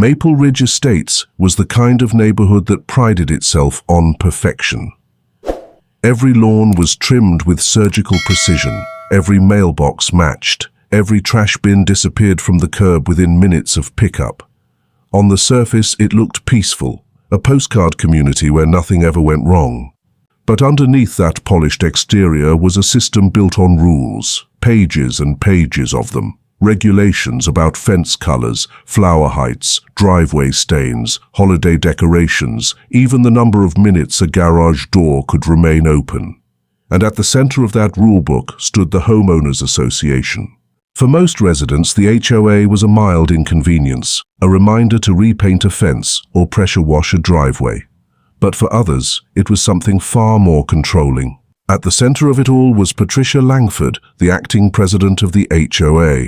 Maple Ridge Estates was the kind of neighborhood that prided itself on perfection. Every lawn was trimmed with surgical precision, every mailbox matched, every trash bin disappeared from the curb within minutes of pickup. On the surface, it looked peaceful, a postcard community where nothing ever went wrong. But underneath that polished exterior was a system built on rules, pages and pages of them. Regulations about fence colors, flower heights, driveway stains, holiday decorations, even the number of minutes a garage door could remain open. And at the center of that rulebook stood the Homeowners Association. For most residents, the HOA was a mild inconvenience, a reminder to repaint a fence or pressure wash a driveway. But for others, it was something far more controlling. At the center of it all was Patricia Langford, the acting president of the HOA.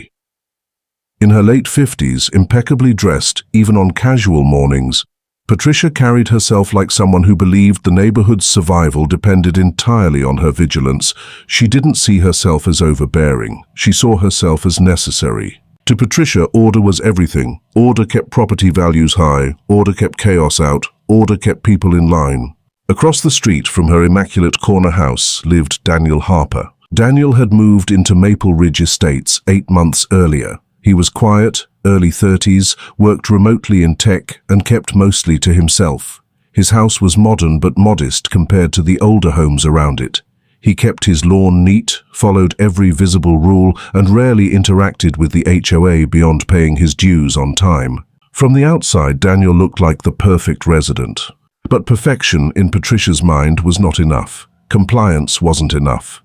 In her late 50s, impeccably dressed, even on casual mornings, Patricia carried herself like someone who believed the neighborhood's survival depended entirely on her vigilance. She didn't see herself as overbearing. She saw herself as necessary. To Patricia, order was everything. Order kept property values high. Order kept chaos out. Order kept people in line. Across the street from her immaculate corner house lived Daniel Harper. Daniel had moved into Maple Ridge Estates 8 months earlier. He was quiet, early 30s, worked remotely in tech, and kept mostly to himself. His house was modern but modest compared to the older homes around it. He kept his lawn neat, followed every visible rule, and rarely interacted with the HOA beyond paying his dues on time. From the outside, Daniel looked like the perfect resident. But perfection, in Patricia's mind, was not enough. Compliance wasn't enough.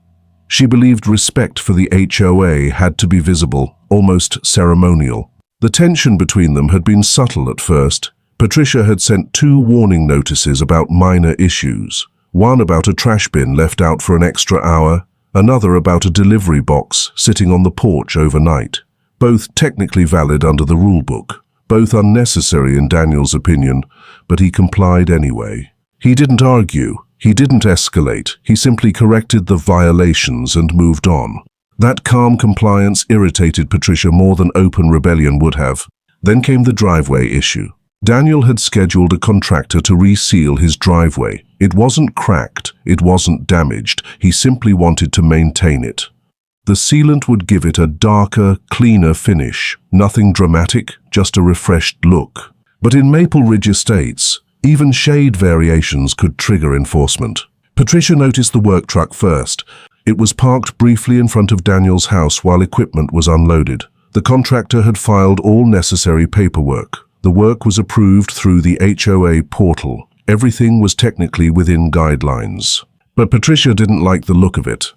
She believed respect for the HOA had to be visible, almost ceremonial. The tension between them had been subtle at first. Patricia had sent 2 warning notices about minor issues. One about a trash bin left out for an extra hour, another about a delivery box sitting on the porch overnight. Both technically valid under the rulebook, both unnecessary in Daniel's opinion, but he complied anyway. He didn't argue. He didn't escalate, he simply corrected the violations and moved on. That calm compliance irritated Patricia more than open rebellion would have. Then came the driveway issue. Daniel had scheduled a contractor to reseal his driveway. It wasn't cracked, it wasn't damaged, he simply wanted to maintain it. The sealant would give it a darker, cleaner finish. Nothing dramatic, just a refreshed look. But in Maple Ridge Estates, even shade variations could trigger enforcement. Patricia noticed the work truck first. It was parked briefly in front of Daniel's house while equipment was unloaded. The contractor had filed all necessary paperwork. The work was approved through the HOA portal. Everything was technically within guidelines. But Patricia didn't like the look of it.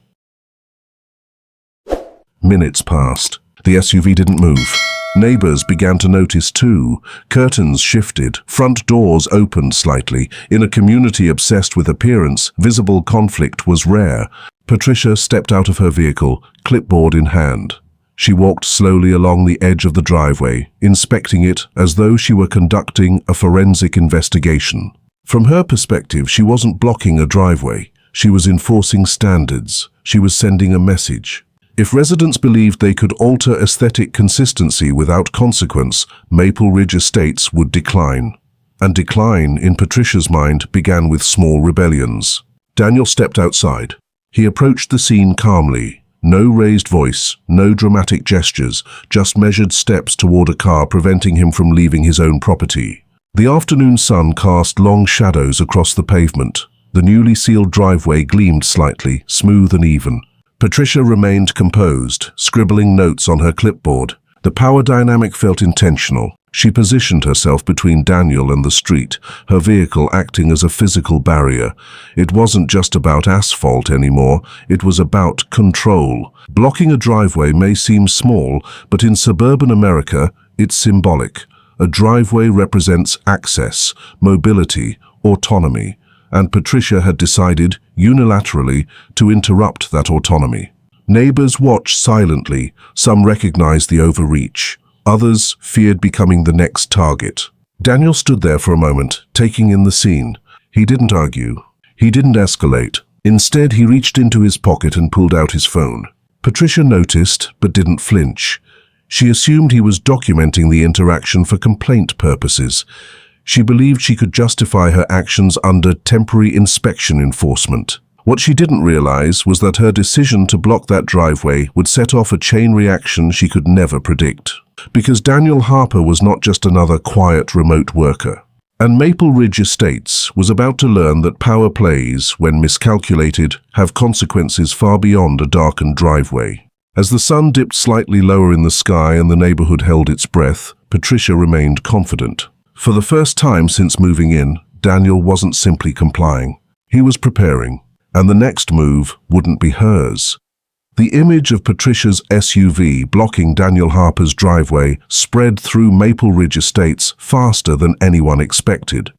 Minutes passed. The SUV didn't move. Neighbors began to notice too. Curtains shifted, front doors opened slightly. In a community obsessed with appearance, visible conflict was rare. Patricia stepped out of her vehicle, clipboard in hand. She walked slowly along the edge of the driveway, inspecting it as though she were conducting a forensic investigation. From her perspective, she wasn't blocking a driveway. She was enforcing standards. She was sending a message. If residents believed they could alter aesthetic consistency without consequence, Maple Ridge Estates would decline. And decline, in Patricia's mind, began with small rebellions. Daniel stepped outside. He approached the scene calmly. No raised voice, no dramatic gestures, just measured steps toward a car preventing him from leaving his own property. The afternoon sun cast long shadows across the pavement. The newly sealed driveway gleamed slightly, smooth and even. Patricia remained composed, scribbling notes on her clipboard. The power dynamic felt intentional. She positioned herself between Daniel and the street, her vehicle acting as a physical barrier. It wasn't just about asphalt anymore, it was about control. Blocking a driveway may seem small, but in suburban America, it's symbolic. A driveway represents access, mobility, autonomy. And Patricia had decided, unilaterally, to interrupt that autonomy. Neighbors watched silently. Some recognized the overreach. Others feared becoming the next target. Daniel stood there for a moment, taking in the scene. He didn't argue. He didn't escalate. Instead, he reached into his pocket and pulled out his phone. Patricia noticed, but didn't flinch. She assumed he was documenting the interaction for complaint purposes. She believed she could justify her actions under temporary inspection enforcement. What she didn't realize was that her decision to block that driveway would set off a chain reaction she could never predict. Because Daniel Harper was not just another quiet remote worker. And Maple Ridge Estates was about to learn that power plays, when miscalculated, have consequences far beyond a darkened driveway. As the sun dipped slightly lower in the sky and the neighborhood held its breath, Patricia remained confident. For the first time since moving in, Daniel wasn't simply complying. He was preparing. And the next move wouldn't be hers. The image of Patricia's SUV blocking Daniel Harper's driveway spread through Maple Ridge Estates faster than anyone expected.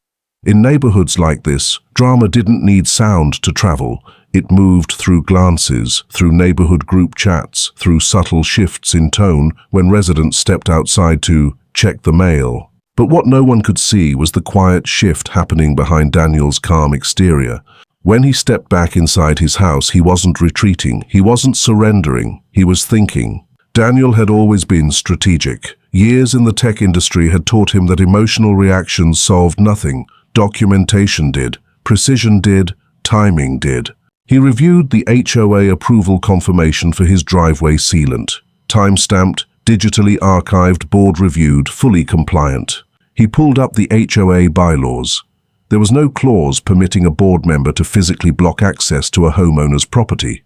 In neighborhoods like this, drama didn't need sound to travel. It moved through glances, through neighborhood group chats, through subtle shifts in tone when residents stepped outside to check the mail. But what no one could see was the quiet shift happening behind Daniel's calm exterior. When he stepped back inside his house, he wasn't retreating, he wasn't surrendering, he was thinking. Daniel had always been strategic. Years in the tech industry had taught him that emotional reactions solved nothing. Documentation did, precision did, timing did. He reviewed the HOA approval confirmation for his driveway sealant. Time-stamped, digitally archived, board-reviewed, fully compliant. He pulled up the HOA bylaws. There was no clause permitting a board member to physically block access to a homeowner's property.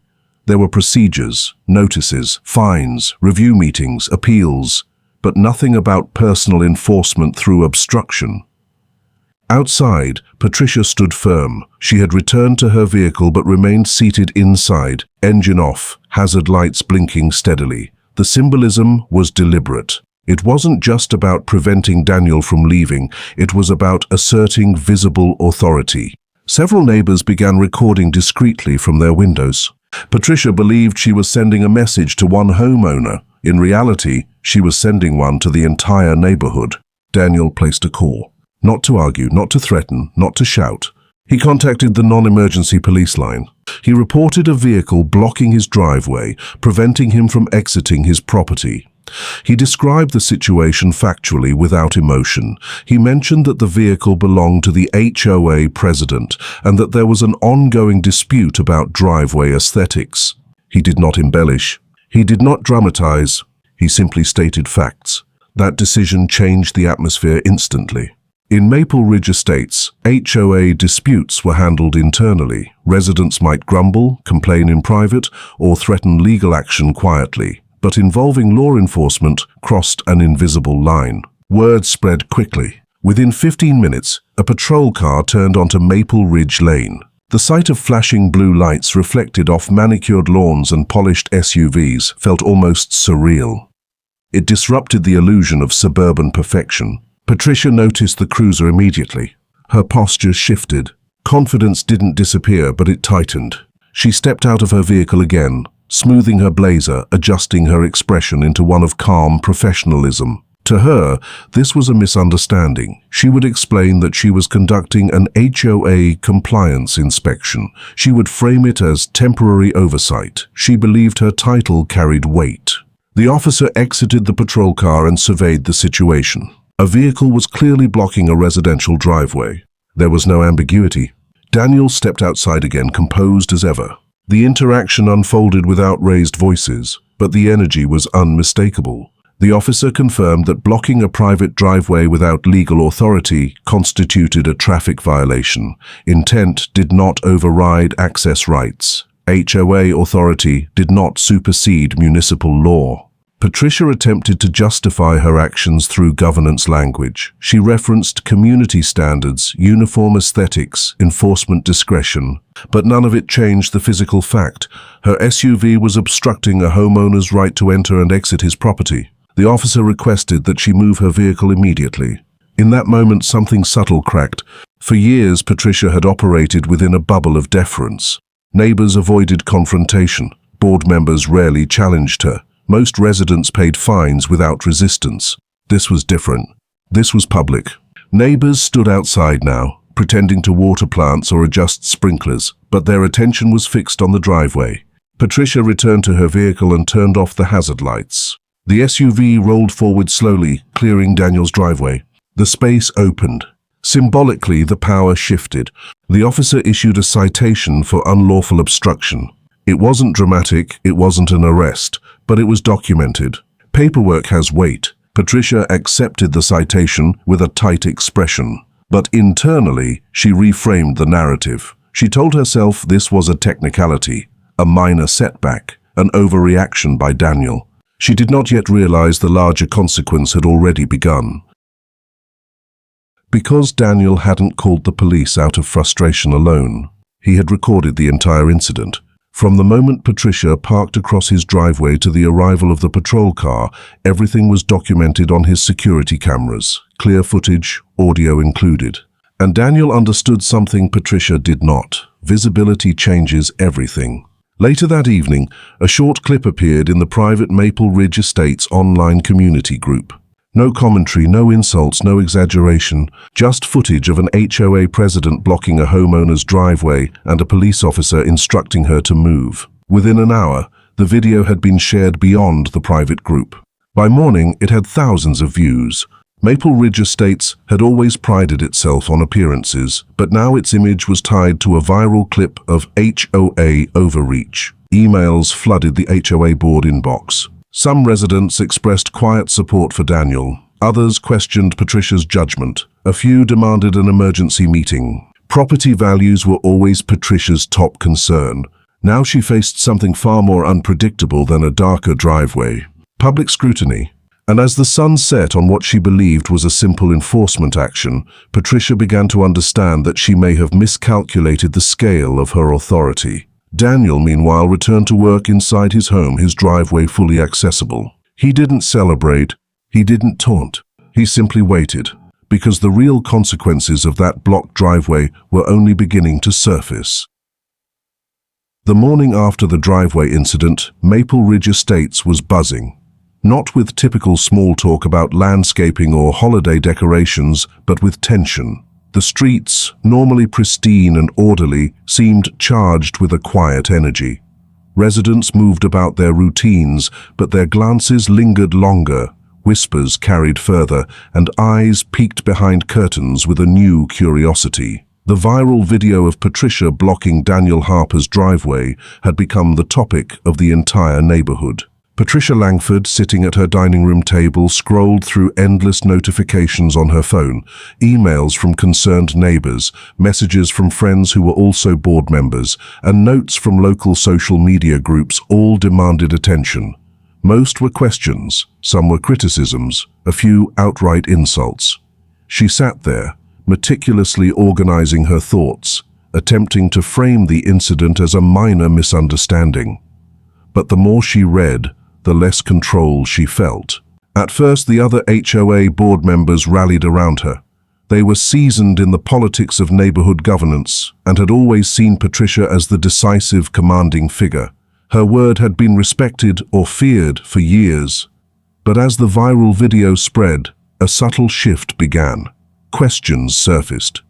There were procedures, notices, fines, review meetings, appeals, but nothing about personal enforcement through obstruction. Outside, Patricia stood firm. She had returned to her vehicle but remained seated inside, engine off, hazard lights blinking steadily. The symbolism was deliberate. It wasn't just about preventing Daniel from leaving, it was about asserting visible authority. Several neighbors began recording discreetly from their windows. Patricia believed she was sending a message to one homeowner. In reality, she was sending one to the entire neighborhood. Daniel placed a call. Not to argue, not to threaten, not to shout. He contacted the non-emergency police line. He reported a vehicle blocking his driveway, preventing him from exiting his property. He described the situation factually without emotion. He mentioned that the vehicle belonged to the HOA president and that there was an ongoing dispute about driveway aesthetics. He did not embellish. He did not dramatize. He simply stated facts. That decision changed the atmosphere instantly. In Maple Ridge Estates, HOA disputes were handled internally. Residents might grumble, complain in private, or threaten legal action quietly. But involving law enforcement crossed an invisible line. Word spread quickly. Within 15 minutes, a patrol car turned onto Maple Ridge Lane. The sight of flashing blue lights reflected off manicured lawns and polished SUVs felt almost surreal. It disrupted the illusion of suburban perfection. Patricia noticed the cruiser immediately. Her posture shifted. Confidence didn't disappear, but it tightened. She stepped out of her vehicle again, smoothing her blazer, adjusting her expression into one of calm professionalism. To her, this was a misunderstanding. She would explain that she was conducting an HOA compliance inspection. She would frame it as temporary oversight. She believed her title carried weight. The officer exited the patrol car and surveyed the situation. A vehicle was clearly blocking a residential driveway. There was no ambiguity. Daniel stepped outside again, composed as ever. The interaction unfolded without raised voices, but the energy was unmistakable. The officer confirmed that blocking a private driveway without legal authority constituted a traffic violation. Intent did not override access rights. HOA authority did not supersede municipal law. Patricia attempted to justify her actions through governance language. She referenced community standards, uniform aesthetics, enforcement discretion, but none of it changed the physical fact. Her SUV was obstructing a homeowner's right to enter and exit his property. The officer requested that she move her vehicle immediately. In that moment, something subtle cracked. For years, Patricia had operated within a bubble of deference. Neighbors avoided confrontation. Board members rarely challenged her. Most residents paid fines without resistance. This was different. This was public. Neighbors stood outside now, pretending to water plants or adjust sprinklers, but their attention was fixed on the driveway. Patricia returned to her vehicle and turned off the hazard lights. The SUV rolled forward slowly, clearing Daniel's driveway. The space opened. Symbolically, the power shifted. The officer issued a citation for unlawful obstruction. It wasn't dramatic, it wasn't an arrest, but it was documented. Paperwork has weight. Patricia accepted the citation with a tight expression. But internally, she reframed the narrative. She told herself this was a technicality, a minor setback, an overreaction by Daniel. She did not yet realize the larger consequence had already begun. Because Daniel hadn't called the police out of frustration alone, he had recorded the entire incident. From the moment Patricia parked across his driveway to the arrival of the patrol car, everything was documented on his security cameras, clear footage, audio included. And Daniel understood something Patricia did not. Visibility changes everything. Later that evening, a short clip appeared in the private Maple Ridge Estates online community group. No commentary, no insults, no exaggeration, just footage of an HOA president blocking a homeowner's driveway and a police officer instructing her to move. Within an hour, the video had been shared beyond the private group. By morning, it had thousands of views. Maple Ridge Estates had always prided itself on appearances, but now its image was tied to a viral clip of HOA Overreach. Emails flooded the HOA board inbox. Some residents expressed quiet support for Daniel. Others questioned Patricia's judgment. A few demanded an emergency meeting. Property values were always Patricia's top concern. Now she faced something far more unpredictable than a darker driveway. Public scrutiny. And as the sun set on what she believed was a simple enforcement action, Patricia began to understand that she may have miscalculated the scale of her authority. Daniel, meanwhile, returned to work inside his home, his driveway fully accessible. He didn't celebrate, he didn't taunt, he simply waited, because the real consequences of that blocked driveway were only beginning to surface. The morning after the driveway incident, Maple Ridge Estates was buzzing. Not with typical small talk about landscaping or holiday decorations, but with tension. The streets, normally pristine and orderly, seemed charged with a quiet energy. Residents moved about their routines, but their glances lingered longer, whispers carried further, and eyes peeked behind curtains with a new curiosity. The viral video of Patricia blocking Daniel Harper's driveway had become the topic of the entire neighborhood. Patricia Langford, sitting at her dining room table, scrolled through endless notifications on her phone, emails from concerned neighbors, messages from friends who were also board members, and notes from local social media groups all demanded attention. Most were questions, some were criticisms, a few outright insults. She sat there, meticulously organizing her thoughts, attempting to frame the incident as a minor misunderstanding. But the more she read, the less control she felt. At first, the other HOA board members rallied around her. They were seasoned in the politics of neighborhood governance and had always seen Patricia as the decisive, commanding figure. Her word had been respected or feared for years. But as the viral video spread, a subtle shift began. Questions surfaced.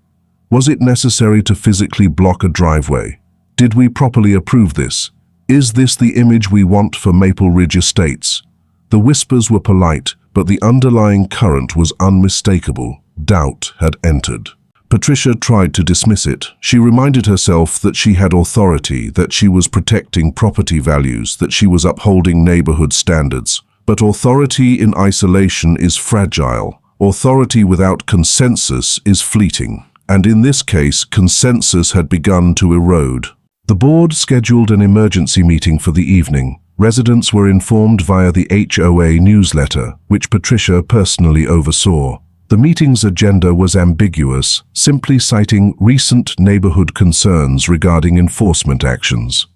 Was it necessary to physically block a driveway? Did we properly approve this? Is this the image we want for Maple Ridge Estates? The whispers were polite, but the underlying current was unmistakable. Doubt had entered. Patricia tried to dismiss it. She reminded herself that she had authority, that she was protecting property values, that she was upholding neighborhood standards. But authority in isolation is fragile. Authority without consensus is fleeting. And in this case, consensus had begun to erode. The board scheduled an emergency meeting for the evening. Residents were informed via the HOA newsletter, which Patricia personally oversaw. The meeting's agenda was ambiguous, simply citing recent neighborhood concerns regarding enforcement actions.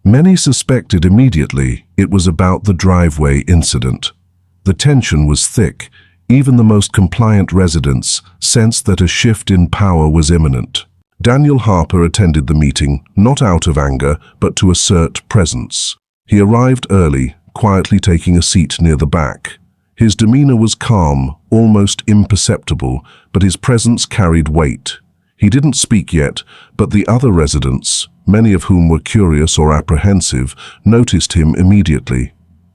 Many suspected immediately it was about the driveway incident. The tension was thick. Even the most compliant residents sensed that a shift in power was imminent. Daniel Harper attended the meeting, not out of anger, but to assert presence. He arrived early, quietly taking a seat near the back. His demeanor was calm, almost imperceptible, but his presence carried weight. He didn't speak yet, but the other residents, many of whom were curious or apprehensive, noticed him immediately.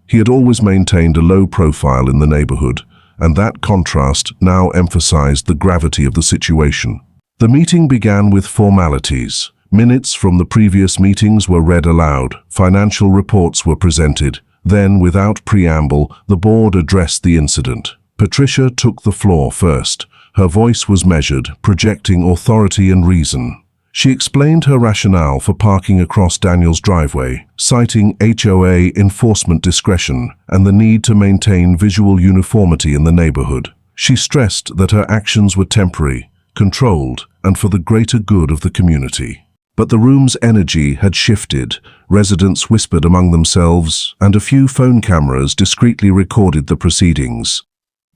He had always maintained a low profile in the neighborhood, and that contrast now emphasized the gravity of the situation. The meeting began with formalities. Minutes from the previous meetings were read aloud, financial reports were presented. Then, without preamble, the board addressed the incident. Patricia took the floor first. Her voice was measured, projecting authority and reason. She explained her rationale for parking across Daniel's driveway, citing HOA enforcement discretion and the need to maintain visual uniformity in the neighborhood. She stressed that her actions were temporary, controlled, and for the greater good of the community. But the room's energy had shifted. Residents whispered among themselves, and a few phone cameras discreetly recorded the proceedings.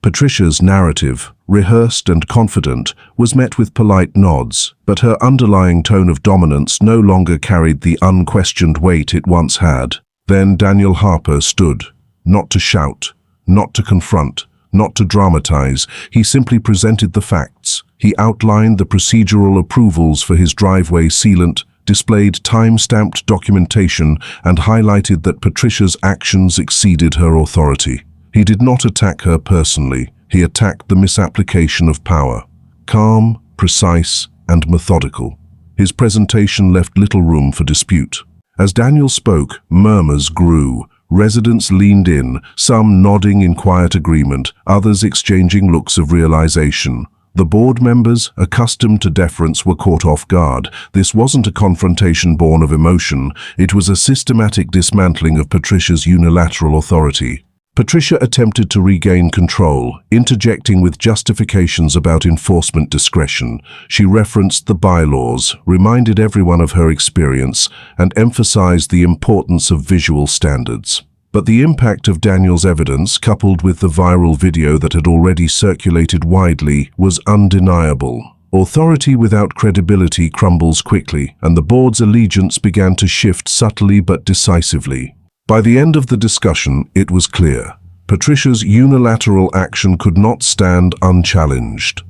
Patricia's narrative, rehearsed and confident, was met with polite nods, but her underlying tone of dominance no longer carried the unquestioned weight it once had. Then Daniel Harper stood, not to shout, not to confront, not to dramatize. He simply presented the facts. He outlined the procedural approvals for his driveway sealant, displayed time-stamped documentation, and highlighted that Patricia's actions exceeded her authority. He did not attack her personally. He attacked the misapplication of power. Calm, precise, and methodical. His presentation left little room for dispute. As Daniel spoke, murmurs grew. Residents leaned in, some nodding in quiet agreement, others exchanging looks of realization. The board members, accustomed to deference, were caught off guard. This wasn't a confrontation born of emotion. It was a systematic dismantling of Patricia's unilateral authority. Patricia attempted to regain control, interjecting with justifications about enforcement discretion. She referenced the bylaws, reminded everyone of her experience, and emphasized the importance of visual standards. But the impact of Daniel's evidence, coupled with the viral video that had already circulated widely, was undeniable. Authority without credibility crumbles quickly, and the board's allegiance began to shift subtly but decisively. By the end of the discussion, it was clear. Patricia's unilateral action could not stand unchallenged.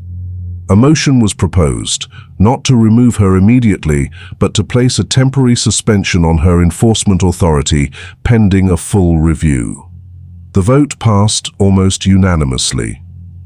A motion was proposed, not to remove her immediately, but to place a temporary suspension on her enforcement authority pending a full review. The vote passed almost unanimously.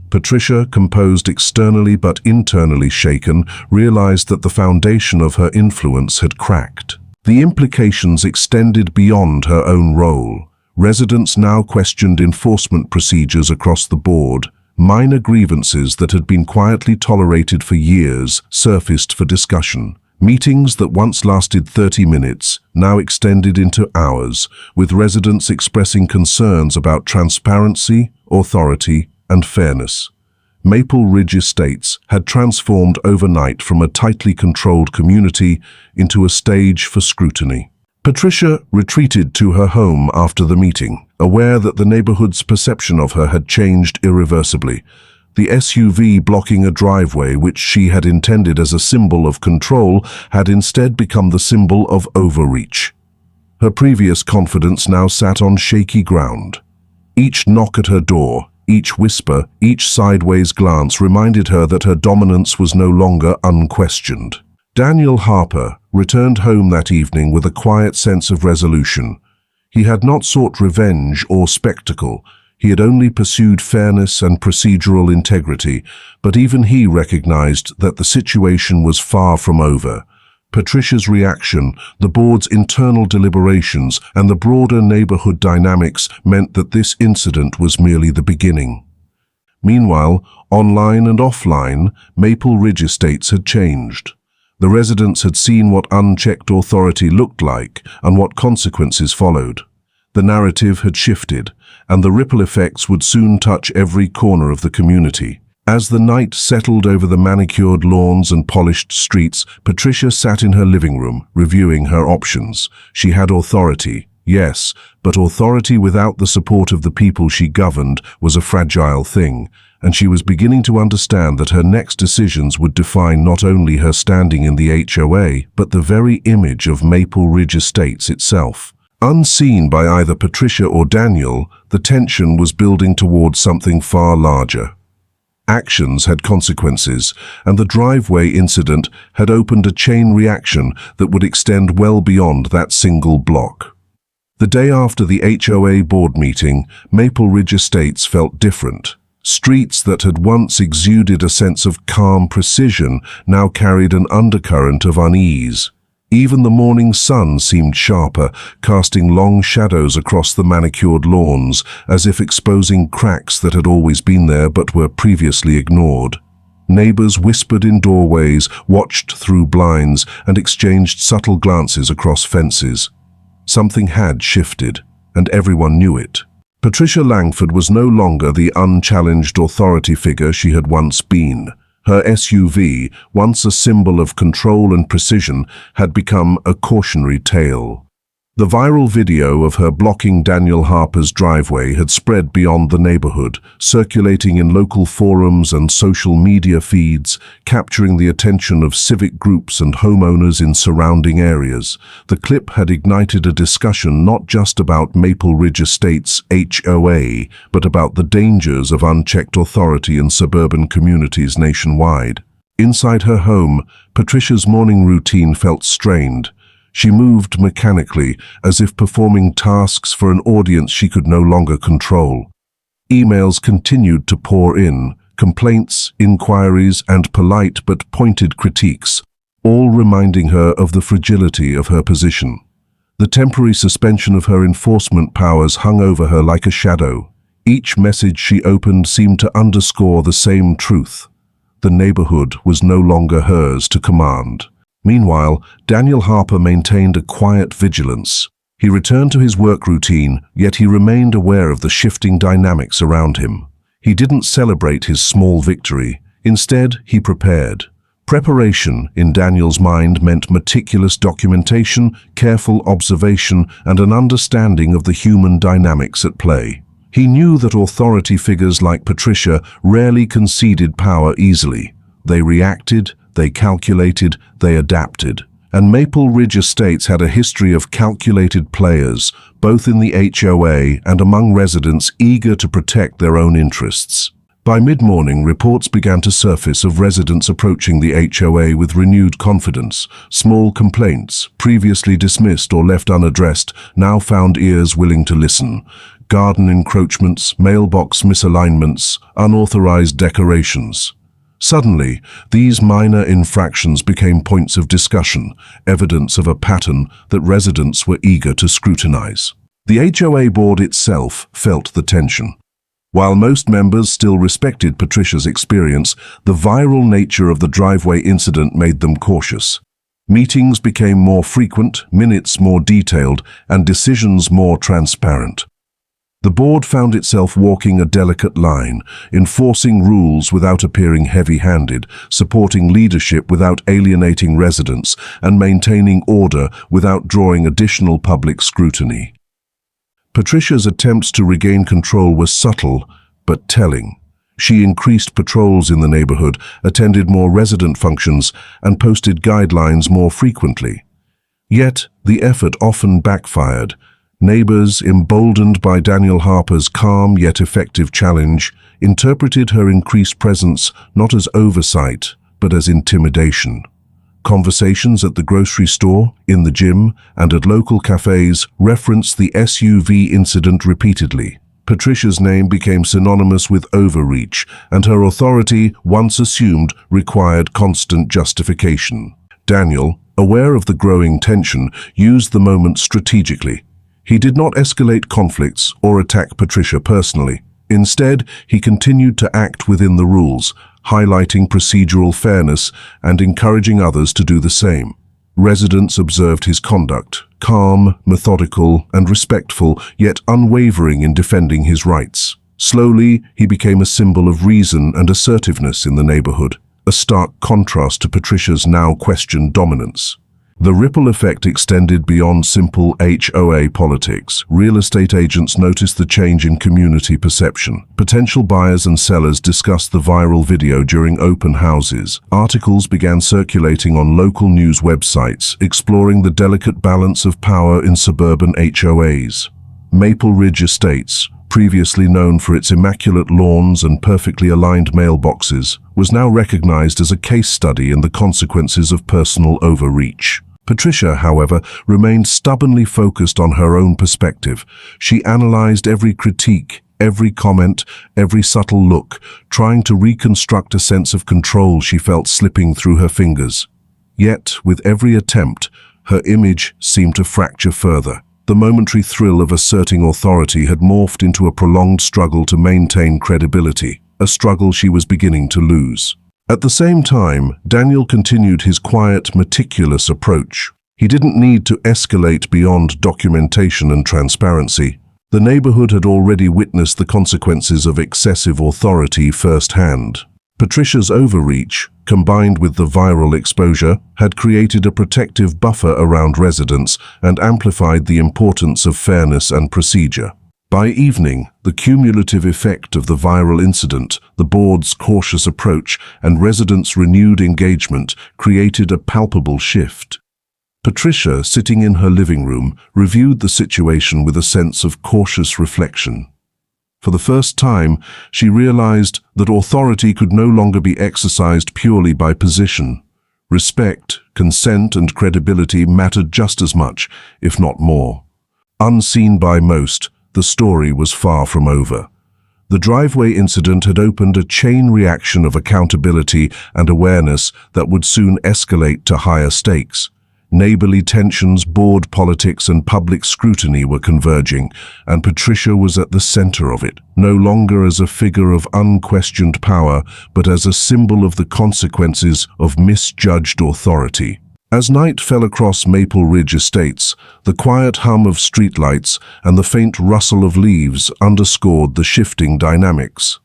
Patricia, composed externally but internally shaken, realized that the foundation of her influence had cracked. The implications extended beyond her own role. Residents now questioned enforcement procedures across the board. Minor grievances that had been quietly tolerated for years surfaced for discussion. Meetings that once lasted 30 minutes now extended into hours, with residents expressing concerns about transparency, authority, and fairness. Maple Ridge Estates had transformed overnight from a tightly controlled community into a stage for scrutiny. Patricia retreated to her home after the meeting, aware that the neighborhood's perception of her had changed irreversibly. The SUV blocking a driveway which she had intended as a symbol of control had instead become the symbol of overreach. Her previous confidence now sat on shaky ground. Each knock at her door, each whisper, each sideways glance reminded her that her dominance was no longer unquestioned. Daniel Harper returned home that evening with a quiet sense of resolution. He had not sought revenge or spectacle. He had only pursued fairness and procedural integrity, but even he recognized that the situation was far from over. Patricia's reaction, the board's internal deliberations, and the broader neighborhood dynamics meant that this incident was merely the beginning. Meanwhile, online and offline, Maple Ridge Estates had changed. The residents had seen what unchecked authority looked like and what consequences followed. The narrative had shifted, and the ripple effects would soon touch every corner of the community. As the night settled over the manicured lawns and polished streets, Patricia sat in her living room, reviewing her options. She had authority, yes, but authority without the support of the people she governed was a fragile thing, and she was beginning to understand that her next decisions would define not only her standing in the HOA, but the very image of Maple Ridge Estates itself. Unseen by either Patricia or Daniel, the tension was building towards something far larger. Actions had consequences, and the driveway incident had opened a chain reaction that would extend well beyond that single block. The day after the HOA board meeting, Maple Ridge Estates felt different. Streets that had once exuded a sense of calm precision now carried an undercurrent of unease. Even the morning sun seemed sharper, casting long shadows across the manicured lawns, as if exposing cracks that had always been there but were previously ignored. Neighbors whispered in doorways, watched through blinds, and exchanged subtle glances across fences. Something had shifted, and everyone knew it. Patricia Langford was no longer the unchallenged authority figure she had once been. Her SUV, once a symbol of control and precision, had become a cautionary tale. The viral video of her blocking Daniel Harper's driveway had spread beyond the neighborhood, circulating in local forums and social media feeds, capturing the attention of civic groups and homeowners in surrounding areas. The clip had ignited a discussion not just about Maple Ridge Estates' HOA, but about the dangers of unchecked authority in suburban communities nationwide. Inside her home, Patricia's morning routine felt strained. She moved mechanically, as if performing tasks for an audience she could no longer control. Emails continued to pour in, complaints, inquiries, and polite but pointed critiques, all reminding her of the fragility of her position. The temporary suspension of her enforcement powers hung over her like a shadow. Each message she opened seemed to underscore the same truth. The neighborhood was no longer hers to command. Meanwhile, Daniel Harper maintained a quiet vigilance. He returned to his work routine, yet he remained aware of the shifting dynamics around him. He didn't celebrate his small victory. Instead, he prepared. Preparation, in Daniel's mind, meant meticulous documentation, careful observation, and an understanding of the human dynamics at play. He knew that authority figures like Patricia rarely conceded power easily. They reacted, they calculated, they adapted. And Maple Ridge Estates had a history of calculated players, both in the HOA and among residents eager to protect their own interests. By mid-morning, reports began to surface of residents approaching the HOA with renewed confidence. Small complaints, previously dismissed or left unaddressed, now found ears willing to listen. Garden encroachments, mailbox misalignments, unauthorized decorations. Suddenly, these minor infractions became points of discussion, evidence of a pattern that residents were eager to scrutinize. The HOA board itself felt the tension. While most members still respected Patricia's experience, the viral nature of the driveway incident made them cautious. Meetings became more frequent, minutes more detailed, and decisions more transparent. The board found itself walking a delicate line, enforcing rules without appearing heavy-handed, supporting leadership without alienating residents, and maintaining order without drawing additional public scrutiny. Patricia's attempts to regain control were subtle, but telling. She increased patrols in the neighborhood, attended more resident functions, and posted guidelines more frequently. Yet, the effort often backfired. Neighbors, emboldened by Daniel Harper's calm yet effective challenge, interpreted her increased presence not as oversight, but as intimidation. Conversations at the grocery store, in the gym, and at local cafes referenced the SUV incident repeatedly. Patricia's name became synonymous with overreach, and her authority, once assumed, required constant justification. Daniel, aware of the growing tension, used the moment strategically. He did not escalate conflicts or attack Patricia personally. Instead, he continued to act within the rules, highlighting procedural fairness and encouraging others to do the same. Residents observed his conduct, calm, methodical, and respectful, yet unwavering in defending his rights. Slowly, he became a symbol of reason and assertiveness in the neighborhood, a stark contrast to Patricia's now questioned dominance. The ripple effect extended beyond simple HOA politics. Real estate agents noticed the change in community perception. Potential buyers and sellers discussed the viral video during open houses. Articles began circulating on local news websites, exploring the delicate balance of power in suburban HOAs. Maple Ridge Estates, previously known for its immaculate lawns and perfectly aligned mailboxes, was now recognized as a case study in the consequences of personal overreach. Patricia, however, remained stubbornly focused on her own perspective. She analyzed every critique, every comment, every subtle look, trying to reconstruct a sense of control she felt slipping through her fingers. Yet, with every attempt, her image seemed to fracture further. The momentary thrill of asserting authority had morphed into a prolonged struggle to maintain credibility, a struggle she was beginning to lose. At the same time, Daniel continued his quiet, meticulous approach. He didn't need to escalate beyond documentation and transparency. The neighborhood had already witnessed the consequences of excessive authority firsthand. Patricia's overreach, combined with the viral exposure, had created a protective buffer around residents and amplified the importance of fairness and procedure. By evening, the cumulative effect of the viral incident, the board's cautious approach, and residents' renewed engagement created a palpable shift. Patricia, sitting in her living room, reviewed the situation with a sense of cautious reflection. For the first time, she realized that authority could no longer be exercised purely by position. Respect, consent, and credibility mattered just as much, if not more. Unseen by most, the story was far from over. The driveway incident had opened a chain reaction of accountability and awareness that would soon escalate to higher stakes. Neighborly tensions, board politics, and public scrutiny were converging, and Patricia was at the center of it, no longer as a figure of unquestioned power, but as a symbol of the consequences of misjudged authority. As night fell across Maple Ridge Estates, the quiet hum of streetlights and the faint rustle of leaves underscored the shifting dynamics.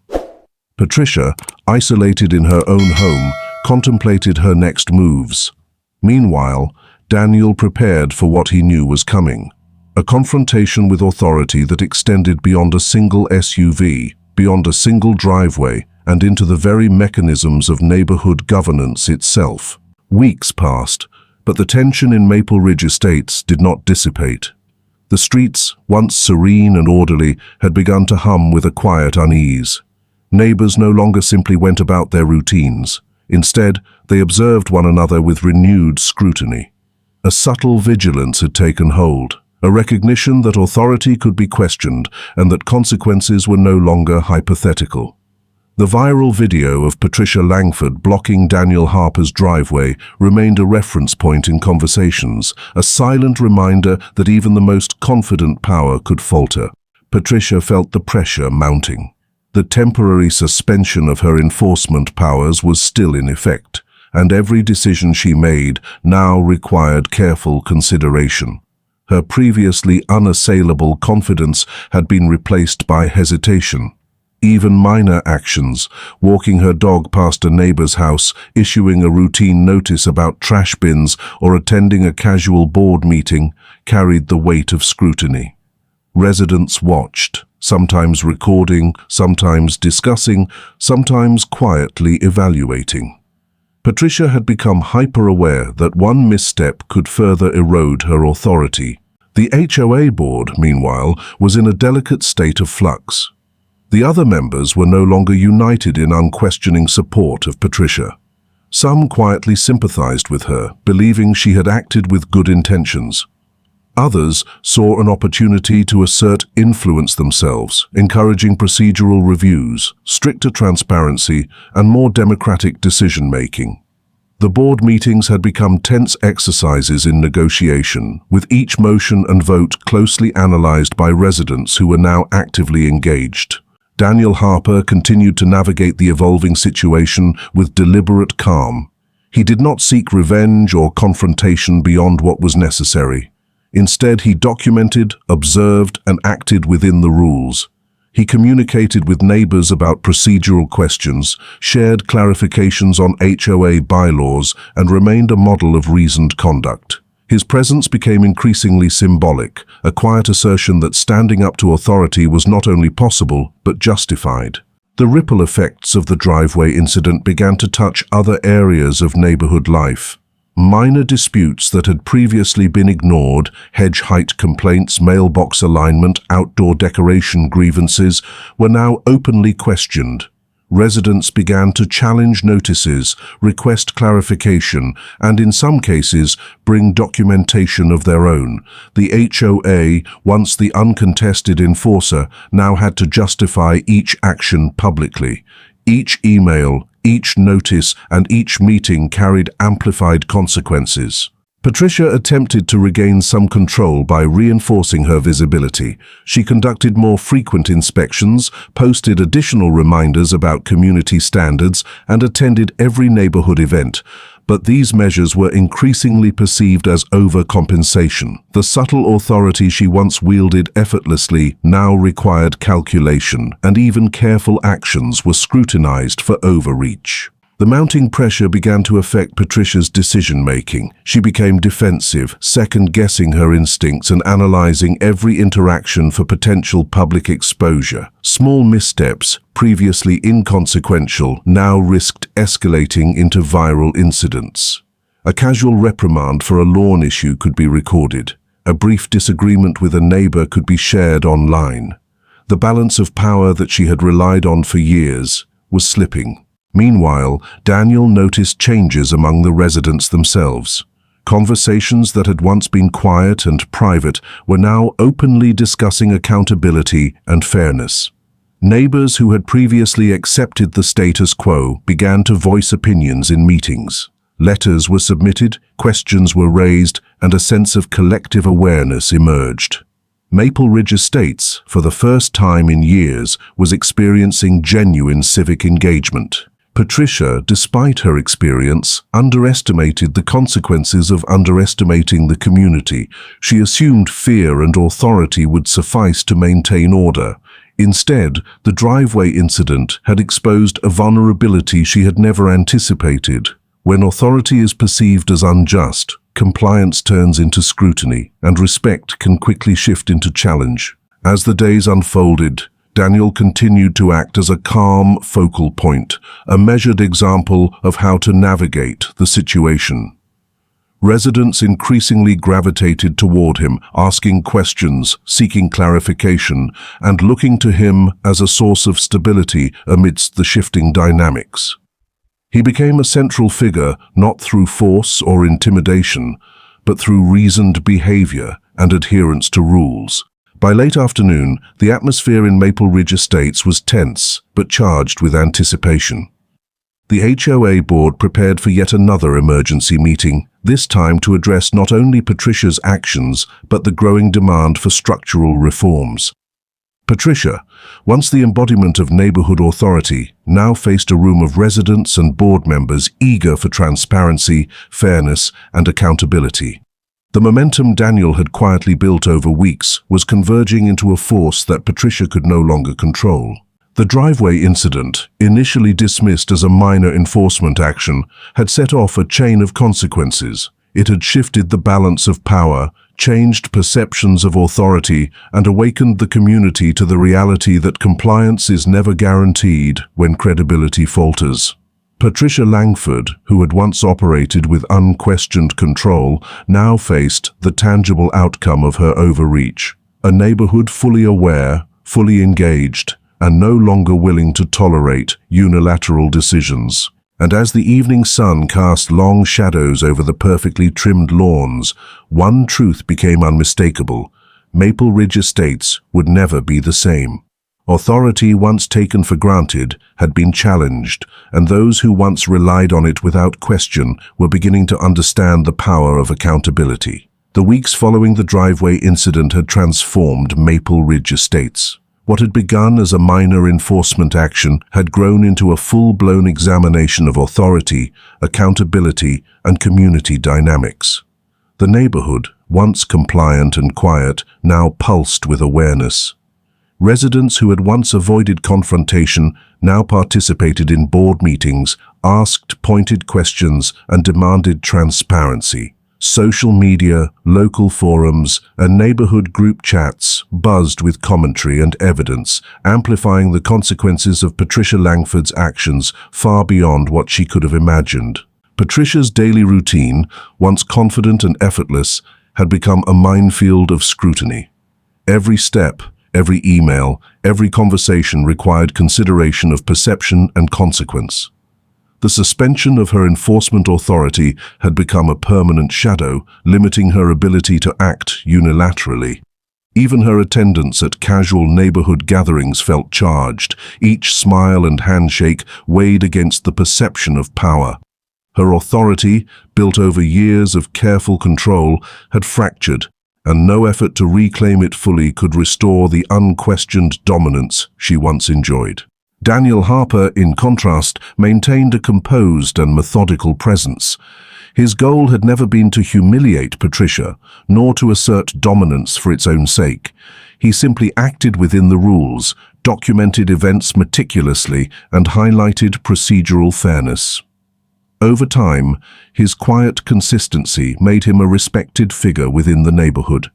Patricia, isolated in her own home, contemplated her next moves. Meanwhile, Daniel prepared for what he knew was coming. A confrontation with authority that extended beyond a single SUV, beyond a single driveway, and into the very mechanisms of neighborhood governance itself. Weeks passed, but the tension in Maple Ridge Estates did not dissipate. The streets, once serene and orderly, had begun to hum with a quiet unease. Neighbors no longer simply went about their routines. Instead, they observed one another with renewed scrutiny. A subtle vigilance had taken hold, a recognition that authority could be questioned and that consequences were no longer hypothetical. The viral video of Patricia Langford blocking Daniel Harper's driveway remained a reference point in conversations, a silent reminder that even the most confident power could falter. Patricia felt the pressure mounting. The temporary suspension of her enforcement powers was still in effect, and every decision she made now required careful consideration. Her previously unassailable confidence had been replaced by hesitation. Even minor actions, walking her dog past a neighbor's house, issuing a routine notice about trash bins, or attending a casual board meeting, carried the weight of scrutiny. Residents watched, sometimes recording, sometimes discussing, sometimes quietly evaluating. Patricia had become hyper-aware that one misstep could further erode her authority. The HOA board, meanwhile, was in a delicate state of flux. The other members were no longer united in unquestioning support of Patricia. Some quietly sympathized with her, believing she had acted with good intentions. Others saw an opportunity to assert influence themselves, encouraging procedural reviews, stricter transparency, and more democratic decision-making. The board meetings had become tense exercises in negotiation, with each motion and vote closely analyzed by residents who were now actively engaged. Daniel Harper continued to navigate the evolving situation with deliberate calm. He did not seek revenge or confrontation beyond what was necessary. Instead, he documented, observed, and acted within the rules. He communicated with neighbors about procedural questions, shared clarifications on HOA bylaws, and remained a model of reasoned conduct. His presence became increasingly symbolic, a quiet assertion that standing up to authority was not only possible, but justified. The ripple effects of the driveway incident began to touch other areas of neighborhood life. Minor disputes that had previously been ignored, hedge height complaints, mailbox alignment, outdoor decoration grievances, were now openly questioned. Residents began to challenge notices, request clarification, and in some cases, bring documentation of their own. The HOA, once the uncontested enforcer, now had to justify each action publicly. Each email, each notice, and each meeting carried amplified consequences. Patricia attempted to regain some control by reinforcing her visibility. She conducted more frequent inspections, posted additional reminders about community standards, and attended every neighborhood event. But these measures were increasingly perceived as overcompensation. The subtle authority she once wielded effortlessly now required calculation, and even careful actions were scrutinized for overreach. The mounting pressure began to affect Patricia's decision-making. She became defensive, second-guessing her instincts and analyzing every interaction for potential public exposure. Small missteps, previously inconsequential, now risked escalating into viral incidents. A casual reprimand for a lawn issue could be recorded. A brief disagreement with a neighbor could be shared online. The balance of power that she had relied on for years was slipping. Meanwhile, Daniel noticed changes among the residents themselves. Conversations that had once been quiet and private were now openly discussing accountability and fairness. Neighbors who had previously accepted the status quo began to voice opinions in meetings. Letters were submitted, questions were raised, and a sense of collective awareness emerged. Maple Ridge Estates, for the first time in years, was experiencing genuine civic engagement. Patricia, despite her experience, underestimated the consequences of underestimating the community. She assumed fear and authority would suffice to maintain order. Instead, the driveway incident had exposed a vulnerability she had never anticipated. When authority is perceived as unjust, compliance turns into scrutiny, and respect can quickly shift into challenge. As the days unfolded, Daniel continued to act as a calm focal point, a measured example of how to navigate the situation. Residents increasingly gravitated toward him, asking questions, seeking clarification, and looking to him as a source of stability amidst the shifting dynamics. He became a central figure not through force or intimidation, but through reasoned behavior and adherence to rules. By late afternoon, the atmosphere in Maple Ridge Estates was tense, but charged with anticipation. The HOA board prepared for yet another emergency meeting, this time to address not only Patricia's actions, but the growing demand for structural reforms. Patricia, once the embodiment of neighborhood authority, now faced a room of residents and board members eager for transparency, fairness, and accountability. The momentum Daniel had quietly built over weeks was converging into a force that Patricia could no longer control. The driveway incident, initially dismissed as a minor enforcement action, had set off a chain of consequences. It had shifted the balance of power, changed perceptions of authority, and awakened the community to the reality that compliance is never guaranteed when credibility falters. Patricia Langford, who had once operated with unquestioned control, now faced the tangible outcome of her overreach. A neighborhood fully aware, fully engaged, and no longer willing to tolerate unilateral decisions. And as the evening sun cast long shadows over the perfectly trimmed lawns, one truth became unmistakable: Maple Ridge Estates would never be the same. Authority once taken for granted had been challenged, and those who once relied on it without question were beginning to understand the power of accountability. The weeks following the driveway incident had transformed Maple Ridge Estates. What had begun as a minor enforcement action had grown into a full-blown examination of authority, accountability, and community dynamics. The neighborhood, once compliant and quiet, now pulsed with awareness. Residents who had once avoided confrontation now participated in board meetings, asked pointed questions, and demanded transparency. Social media, local forums, and neighborhood group chats buzzed with commentary and evidence, amplifying the consequences of Patricia Langford's actions far beyond what she could have imagined. Patricia's daily routine, once confident and effortless, had become a minefield of scrutiny. Every step, every email, every conversation required consideration of perception and consequence. The suspension of her enforcement authority had become a permanent shadow, limiting her ability to act unilaterally. Even her attendance at casual neighborhood gatherings felt charged. Each smile and handshake weighed against the perception of power. Her authority, built over years of careful control, had fractured, and no effort to reclaim it fully could restore the unquestioned dominance she once enjoyed. Daniel Harper, in contrast, maintained a composed and methodical presence. His goal had never been to humiliate Patricia, nor to assert dominance for its own sake. He simply acted within the rules, documented events meticulously, and highlighted procedural fairness. Over time, his quiet consistency made him a respected figure within the neighborhood.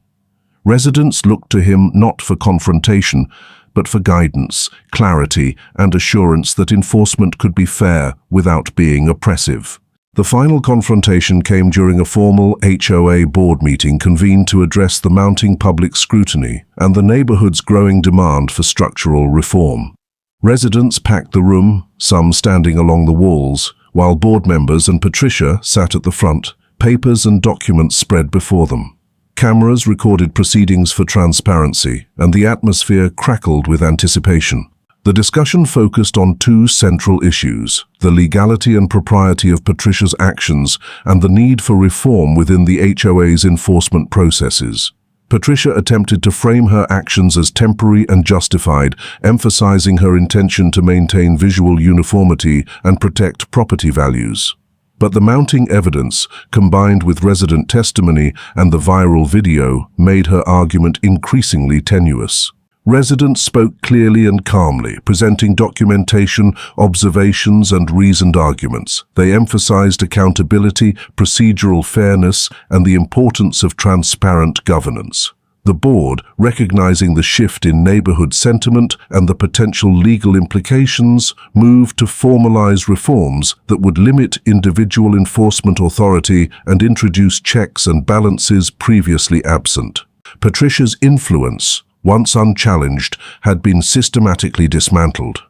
Residents looked to him not for confrontation, but for guidance, clarity, and assurance that enforcement could be fair without being oppressive. The final confrontation came during a formal HOA board meeting convened to address the mounting public scrutiny and the neighborhood's growing demand for structural reform. Residents packed the room, some standing along the walls, while board members and Patricia sat at the front, papers and documents spread before them. Cameras recorded proceedings for transparency, and the atmosphere crackled with anticipation. The discussion focused on two central issues: the legality and propriety of Patricia's actions and the need for reform within the HOA's enforcement processes. Patricia attempted to frame her actions as temporary and justified, emphasizing her intention to maintain visual uniformity and protect property values. But the mounting evidence, combined with resident testimony and the viral video, made her argument increasingly tenuous. Residents spoke clearly and calmly, presenting documentation, observations, and reasoned arguments. They emphasized accountability, procedural fairness, and the importance of transparent governance. The board, recognizing the shift in neighborhood sentiment and the potential legal implications, moved to formalize reforms that would limit individual enforcement authority and introduce checks and balances previously absent. Patricia's influence, once unchallenged, had been systematically dismantled.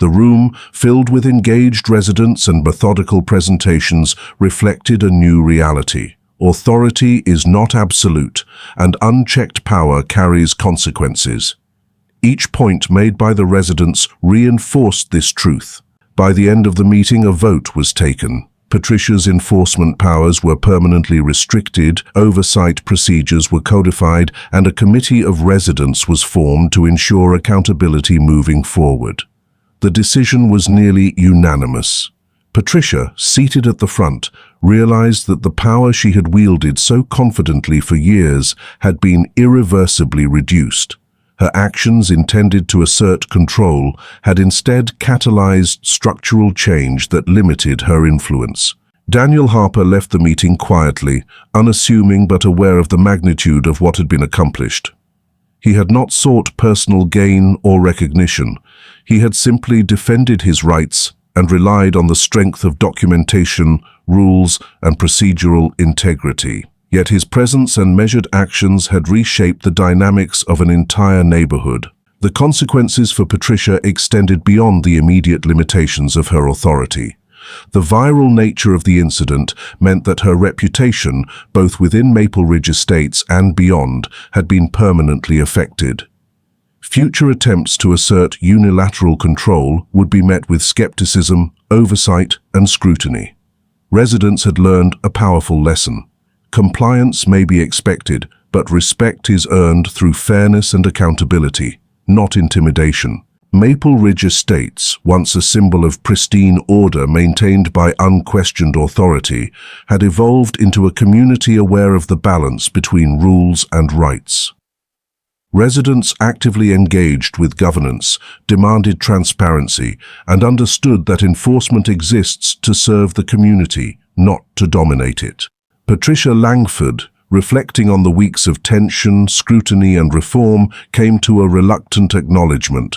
The room, filled with engaged residents and methodical presentations, reflected a new reality. Authority is not absolute, and unchecked power carries consequences. Each point made by the residents reinforced this truth. By the end of the meeting, a vote was taken. Patricia's enforcement powers were permanently restricted, oversight procedures were codified, and a committee of residents was formed to ensure accountability moving forward. The decision was nearly unanimous. Patricia, seated at the front, realized that the power she had wielded so confidently for years had been irreversibly reduced. Her actions, intended to assert control, had instead catalyzed structural change that limited her influence. Daniel Harper left the meeting quietly, unassuming but aware of the magnitude of what had been accomplished. He had not sought personal gain or recognition. He had simply defended his rights and relied on the strength of documentation, rules, and procedural integrity. Yet his presence and measured actions had reshaped the dynamics of an entire neighborhood. The consequences for Patricia extended beyond the immediate limitations of her authority. The viral nature of the incident meant that her reputation, both within Maple Ridge Estates and beyond, had been permanently affected. Future attempts to assert unilateral control would be met with skepticism, oversight, and scrutiny. Residents had learned a powerful lesson. Compliance may be expected, but respect is earned through fairness and accountability, not intimidation. Maple Ridge Estates, once a symbol of pristine order maintained by unquestioned authority, had evolved into a community aware of the balance between rules and rights. Residents actively engaged with governance, demanded transparency, and understood that enforcement exists to serve the community, not to dominate it. Patricia Langford, reflecting on the weeks of tension, scrutiny, and reform, came to a reluctant acknowledgement.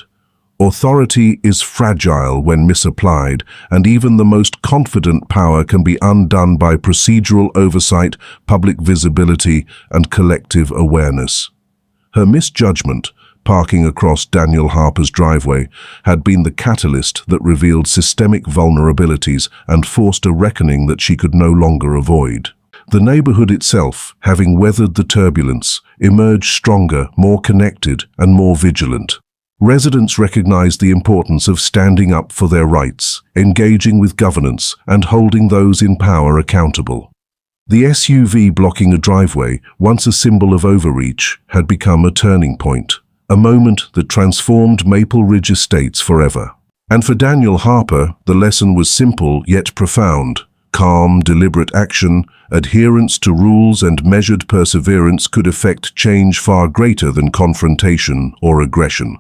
Authority is fragile when misapplied, and even the most confident power can be undone by procedural oversight, public visibility, and collective awareness. Her misjudgment, parking across Daniel Harper's driveway, had been the catalyst that revealed systemic vulnerabilities and forced a reckoning that she could no longer avoid. The neighborhood itself, having weathered the turbulence, emerged stronger, more connected, and more vigilant. Residents recognized the importance of standing up for their rights, engaging with governance, and holding those in power accountable. The SUV blocking a driveway, once a symbol of overreach, had become a turning point, a moment that transformed Maple Ridge Estates forever. And for Daniel Harper, the lesson was simple yet profound. Calm, deliberate action, adherence to rules, and measured perseverance could effect change far greater than confrontation or aggression.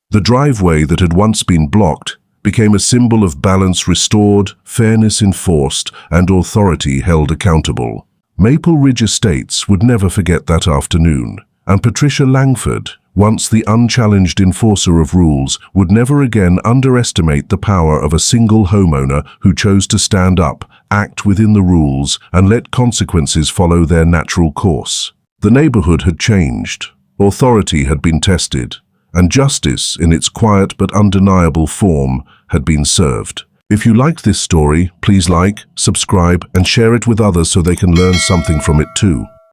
The driveway that had once been blocked became a symbol of balance restored, fairness enforced, and authority held accountable. Maple Ridge Estates would never forget that afternoon, and Patricia Langford, once the unchallenged enforcer of rules, would never again underestimate the power of a single homeowner who chose to stand up, act within the rules, and let consequences follow their natural course. The neighborhood had changed, authority had been tested, and justice, in its quiet but undeniable form, had been served. If you liked this story, please like, subscribe, and share it with others so they can learn something from it too.